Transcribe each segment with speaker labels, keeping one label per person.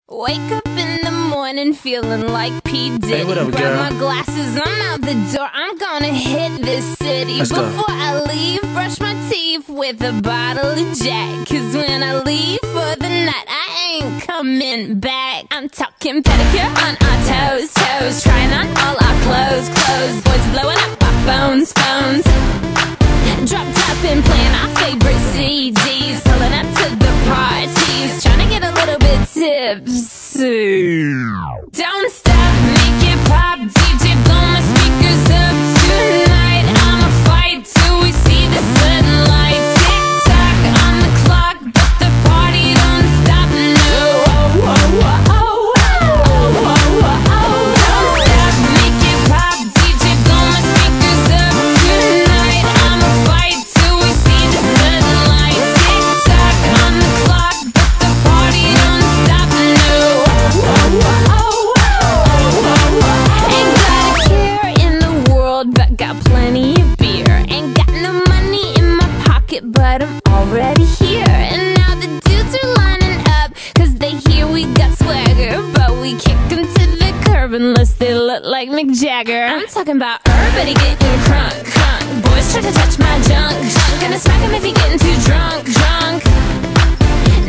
Speaker 1: Wake up in the morning feeling like P. Diddy.
Speaker 2: Hey, what up,
Speaker 1: grab
Speaker 2: girl?
Speaker 1: my glasses, I'm out the door. I'm gonna hit this city.
Speaker 2: Let's go.
Speaker 1: Before I leave, brush my teeth with a bottle of Jack. Cause when I leave for the night, I ain't coming back. I'm talking pedicure on our toes, toes. Trying on all our clothes, clothes. Boys blowing up our phones, phones. Drop top and playing our favorite CDs. Pulling up to the parties, trying to get a little bit tipsy. Don't stop, make it pop, DJ blow my speakers up tonight. I'ma fight till we see the sunlight. Tick tock on the clock, but the party don't stop. No, oh, oh, oh, oh, oh, oh, oh. Don't stop, make it pop, DJ blow my speakers up tonight. I'ma fight till we see the sunlight. Tick tock on the clock, but the party don't stop. No, oh, oh, oh, oh, oh. Ain't got a care in the world, but got plenty of beer. Ain't got no money in my pocket, but I'm already here. And now the dudes are lining up, cause they hear we got swagger. But we kick them to the curb unless they look like Mick Jagger. I'm talking about everybody getting crunk, crunk. Boys try to touch my junk, junk. Gonna smack him if he getting too drunk, drunk.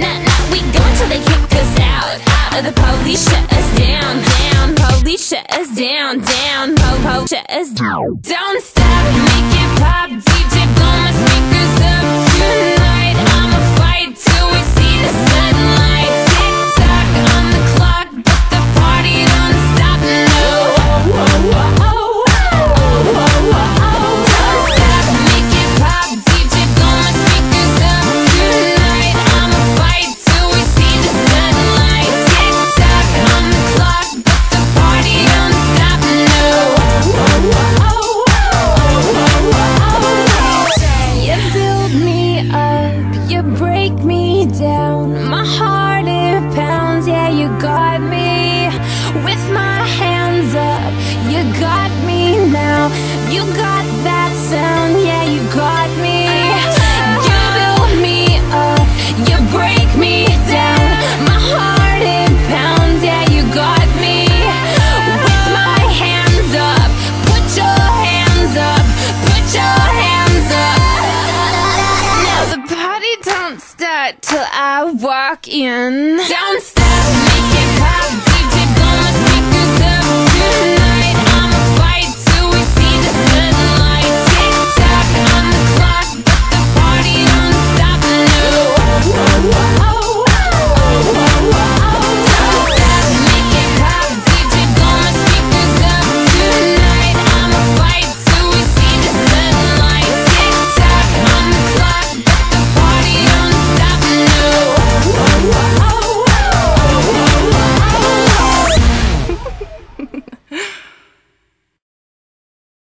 Speaker 1: Nah, nah, we go until they kick us out, out. The police shut us down, down. Police shut us down, down. Po-po shut us down. Don't stop, make it pop, DJ blow my speakers up tonight. I'ma fight till we see the sunlight. Tick tock on the clock, but the party don't stop. No, oh, oh, oh, oh, oh, oh, oh. Don't stop, make it pop, DJ blow my speakers up tonight. I'ma fight till we see the sunlight. Tick tock on the clock, but the party don't stop. No, oh, oh, oh, oh, oh, oh. You build me up, you break me down. My heart it pounds, yeah, you got me. With my hands up, you got me now. You got that sound, yeah, you got me. You build me up, you break me down. My heart it pounds, yeah, you got me. With my hands up, put your hands up, put your hands up. Now the party don't start till I walk in. Don't